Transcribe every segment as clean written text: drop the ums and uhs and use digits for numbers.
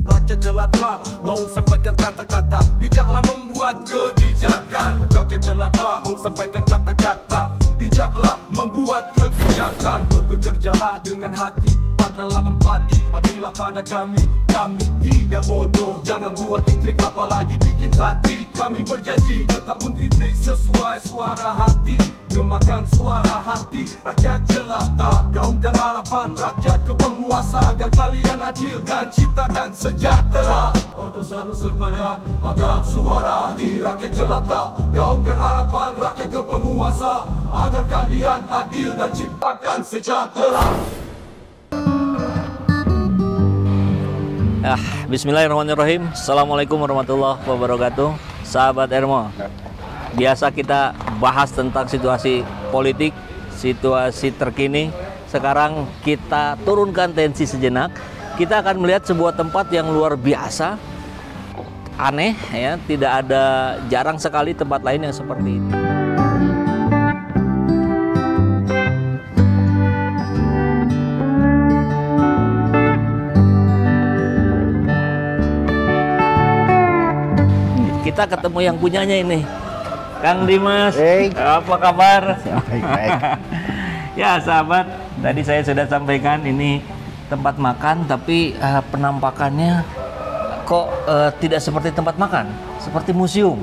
Rakyat jelata mau sampaikan kata-kata, bijaklah membuat kebijakan. Rakyat jelata mau sampaikan kata-kata, bijaklah membuat kebijakan. Bekerjalah dengan hati, padalah empati, padilah pada kami tidak bodoh. Jangan buat titrik apalagi bikin hati. Kami berjanji tetap mentitrik sesuai suara hati, gemakan suara hati. Rakyat jelata, gaung dan harapan rakyat ke penguasa, agar kalian adil dan ciptakan sejahtera. Untuk selalu serbaya, maka suara di rakyat jelata, gaung dan harapan rakyat ke penguasa, agar kalian adil dan ciptakan sejahtera. Bismillahirrahmanirrahim. Assalamualaikum warahmatullahi wabarakatuh. Sahabat Ermo, biasa kita bahas tentang situasi politik, situasi terkini. Sekarang kita turunkan tensi sejenak. Kita akan melihat sebuah tempat yang luar biasa, aneh ya, tidak ada, jarang sekali tempat lain yang seperti ini. Kita ketemu yang punyanya ini, Kang Dimas. Hey. Apa kabar? Baik. Ya sahabat, tadi saya sudah sampaikan ini tempat makan, tapi penampakannya kok tidak seperti tempat makan, seperti museum.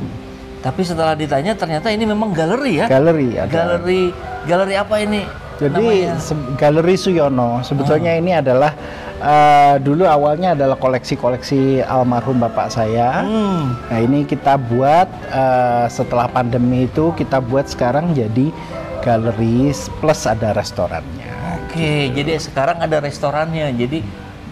Tapi setelah ditanya ternyata ini memang galeri ya? Galeri. Galeri apa ini? Jadi Galeri Suyono sebetulnya ini adalah dulu awalnya adalah koleksi-koleksi almarhum bapak saya. Nah ini kita buat setelah pandemi itu kita buat sekarang jadi galeri plus ada restorannya. Oke, jadi sekarang ada restorannya. Jadi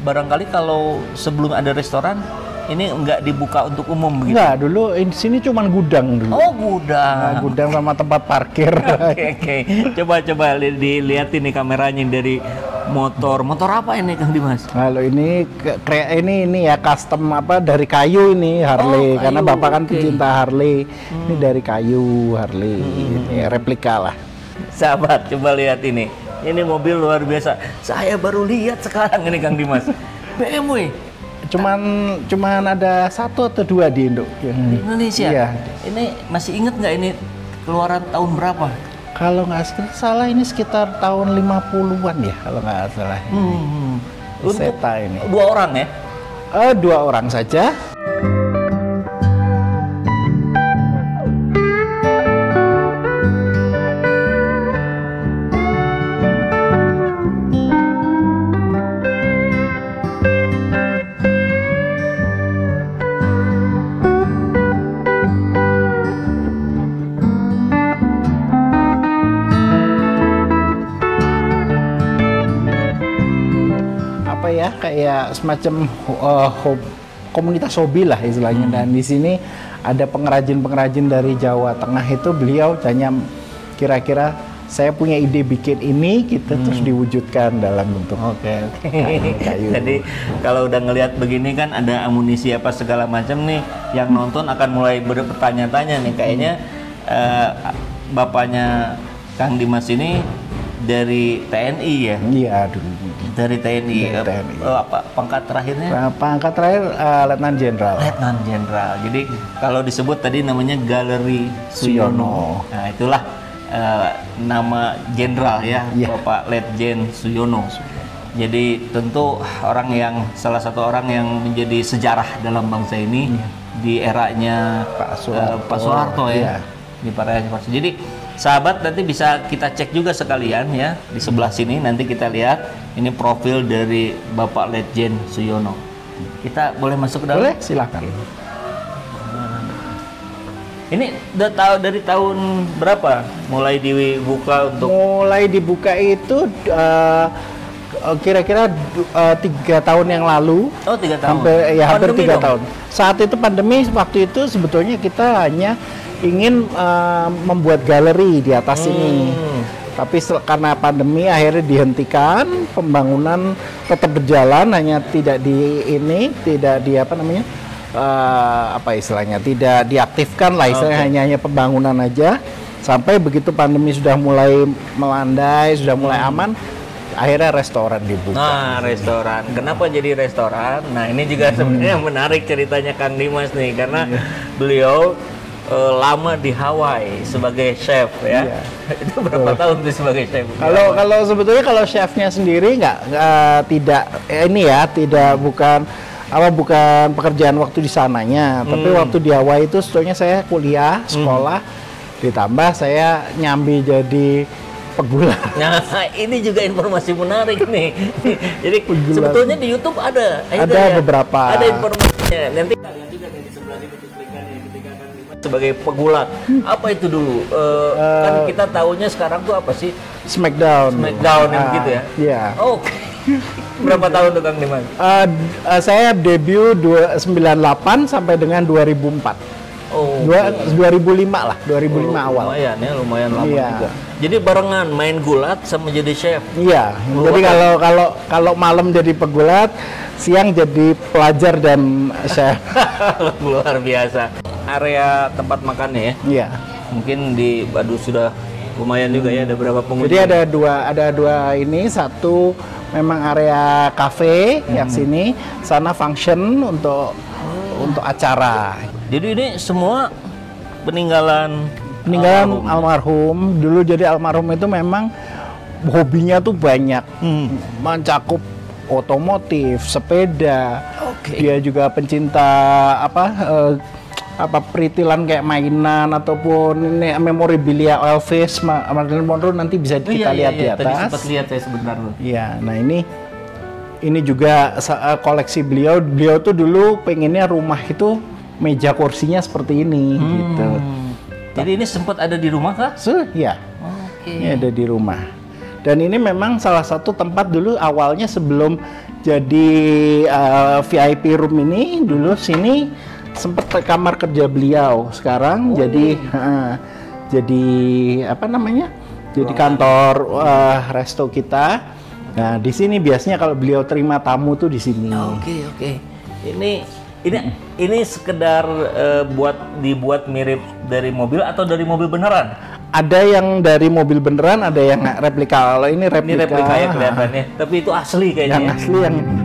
barangkali kalau sebelum ada restoran ini nggak dibuka untuk umum begitu? Enggak, dulu di sini cuma gudang dulu. Oh, gudang. Nah, gudang sama tempat parkir. Oke. Coba dilihat ini kameranya dari motor. Motor apa ini Kang Dimas? Kalau ini ini ya custom apa dari kayu ini Harley, kayu. karena bapak kan pecinta Harley. Ini dari kayu Harley, ini replika lah. Sahabat, coba lihat ini. Ini mobil luar biasa. Saya baru lihat sekarang ini Kang Dimas. BMW. Cuman ada 1 atau 2 di Indo. Di Indonesia? Iya. Ini masih inget nggak ini keluaran tahun berapa? Kalau nggak salah ini sekitar tahun 50-an ya, kalau nggak salah. Untuk Seta ini. 2 orang ya? 2 orang saja. Kayak semacam komunitas hobi lah istilahnya. Dan di sini ada pengrajin-pengrajin dari Jawa Tengah itu, beliau tanya kira-kira saya punya ide bikin ini gitu, terus diwujudkan dalam bentuk kayu. Jadi kalau udah ngelihat begini kan ada amunisi apa segala macam nih, yang nonton akan mulai bertanya-tanya nih, kayaknya bapaknya Kang Dimas ini dari TNI ya? Iya dulu. Dari TNI. Apa pangkat terakhirnya? Pangkat terakhir Letnan Jenderal. Letnan Jenderal. Jadi kalau disebut tadi namanya Galeri Suyono. Nah itulah nama jenderal ya, Bapak Letjen Suyono. Jadi tentu salah satu orang yang menjadi sejarah dalam bangsa ini di eranya Pak Soeharto ya. Di era Pak Soeharto. Jadi sahabat nanti bisa kita cek juga sekalian ya di sebelah sini, nanti kita lihat ini profil dari Bapak Letjen Suyono. Kita boleh masuk ke dalam? Boleh, silakan. Ini udah tahu dari tahun berapa mulai dibuka untuk? Mulai dibuka itu kira-kira 3 tahun yang lalu. Oh, 3 tahun. Hampir 3 tahun. Saat itu pandemi, waktu itu sebetulnya kita hanya ingin membuat galeri di atas ini. Tapi karena pandemi akhirnya dihentikan, pembangunan tetap berjalan, hanya tidak tidak diaktifkan lah, istilahnya hanya pembangunan aja. Sampai begitu pandemi sudah mulai melandai, sudah mulai aman, akhirnya restoran dibuka. Nah, restoran. Kenapa jadi restoran? Nah, ini juga sebenarnya menarik ceritanya Kang Dimas nih, karena beliau lama di Hawaii sebagai chef ya. Iya. Itu berapa tahun tuh sebagai chef? Kalau sebetulnya kalau chefnya sendiri tidak bukan pekerjaan waktu di sananya, tapi waktu di Hawaii itu sebetulnya saya kuliah, sekolah, ditambah saya nyambi jadi pegulat. Nah, ini juga informasi menarik nih. Jadi Pegulat. sebetulnya di YouTube ada beberapa. Ada informasinya. Nanti kalian juga nih di sebelah sini cuplikan ya ketika Kang Dimas sebagai pegulat. Apa itu dulu? Kan kita tahunya sekarang tuh apa sih? Smackdown yang gitu ya? Iya. Oke. Berapa tahun tuh Kang Dimas? Saya debut 98 sampai dengan 2004. Oh, 2005 lah, 2005 awal. Lumayan lama Iya. juga. Jadi barengan main gulat sama jadi chef. Iya. Jadi kalau malam jadi pegulat, siang jadi pelajar dan chef. Luar biasa. Area tempat makannya ya. Iya. Mungkin di Badu sudah lumayan juga ya, ada berapa pengunjung? Jadi ada dua ini, satu memang area cafe yang sini, sana function untuk acara. Jadi ini semua peninggalan almarhum. Dulu jadi almarhum itu memang hobinya tuh banyak, mencakup otomotif, sepeda. Dia juga pencinta peritilan kayak mainan ataupun ini memorabilia Elvis, Marilyn Monroe, nanti bisa kita lihat di atas. Tadi sempat lihat saya sebentar loh. Iya, nah ini juga koleksi beliau. Beliau tuh dulu pengennya rumah itu meja kursinya seperti ini gitu. Jadi ini sempat ada di rumah kah? Ya. Ini ada di rumah. Dan ini memang salah satu tempat dulu awalnya sebelum jadi VIP room ini, dulu sini sempat kamar kerja beliau. Sekarang jadi apa namanya? Jadi kantor resto kita. Nah, di sini biasanya kalau beliau terima tamu tuh di sini. Oke. Ini sekedar dibuat mirip dari mobil atau dari mobil beneran? Ada yang dari mobil beneran, ada yang replika. Kalau ini replika. Ini replika ya kelihatannya, tapi itu asli kayaknya. Yang asli yang ini.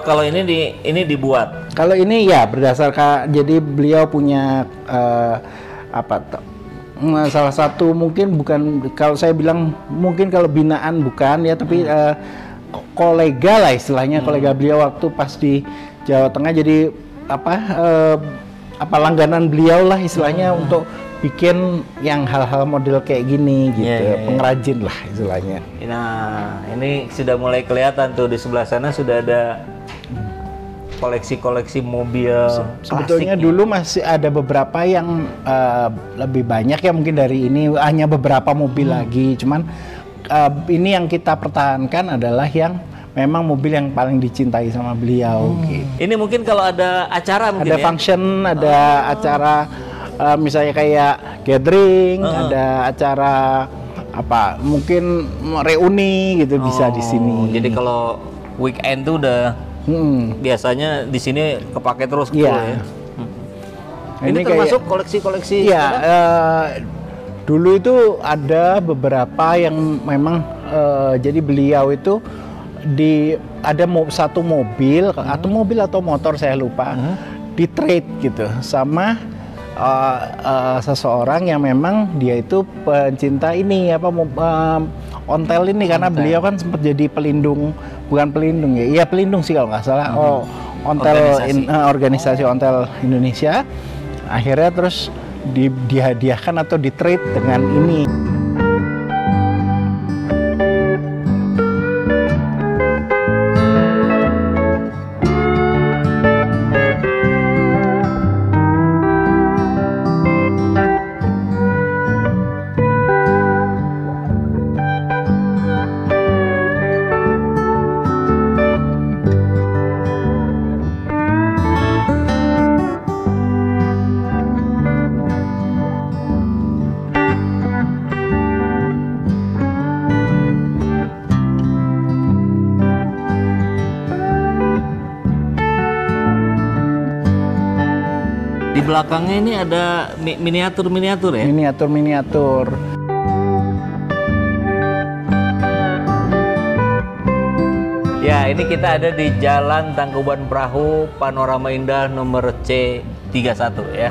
Kalau ini dibuat. Kalau ini ya berdasarkan, jadi beliau punya salah satu mungkin bukan, kalau saya bilang mungkin kalau binaan bukan ya, tapi kolega lah istilahnya, kolega beliau waktu pas di Jawa Tengah, jadi langganan beliau lah istilahnya untuk bikin yang hal-hal model kayak gini gitu, pengrajin lah istilahnya. Nah, ini sudah mulai kelihatan tuh di sebelah sana sudah ada koleksi-koleksi mobil. Sebetulnya dulu masih ada beberapa yang lebih banyak ya, mungkin dari ini hanya beberapa mobil lagi. Cuman ini yang kita pertahankan adalah yang memang mobil yang paling dicintai sama beliau. Gitu. Ini mungkin kalau ada acara mungkin ada function, ada acara misalnya kayak gathering, ada acara mungkin reuni gitu, bisa di sini. Jadi kalau weekend tuh udah biasanya di sini kepake terus gitu ya. Ini termasuk koleksi-koleksi. Iya, dulu itu ada beberapa yang memang jadi beliau itu ada satu mobil atau motor saya lupa, di trade gitu sama seseorang yang memang dia itu pencinta ini ontel ini, karena beliau kan sempat jadi bukan pelindung ya, iya pelindung sih kalau nggak salah, ontel organisasi ontel Indonesia. Akhirnya terus dihadiahkan atau di trade dengan ini. belakangnya ini ada miniatur-miniatur ya? Miniatur-miniatur. Ya, ini kita ada di Jalan Tangkuban Perahu, Panorama Indah nomor C31 ya.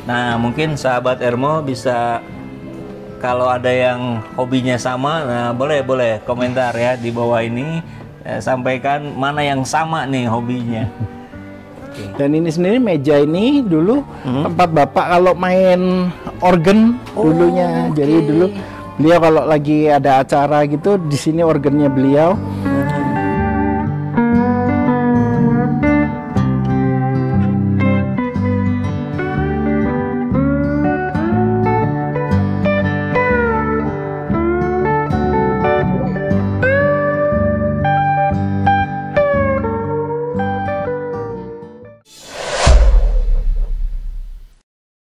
Nah, mungkin sahabat Ermo bisa, kalau ada yang hobinya sama, nah boleh komentar ya di bawah ini, sampaikan mana yang sama nih hobinya. Dan ini sendiri meja ini dulu tempat Bapak kalau main organ dulunya. Jadi dulu beliau kalau lagi ada acara gitu di sini organnya beliau.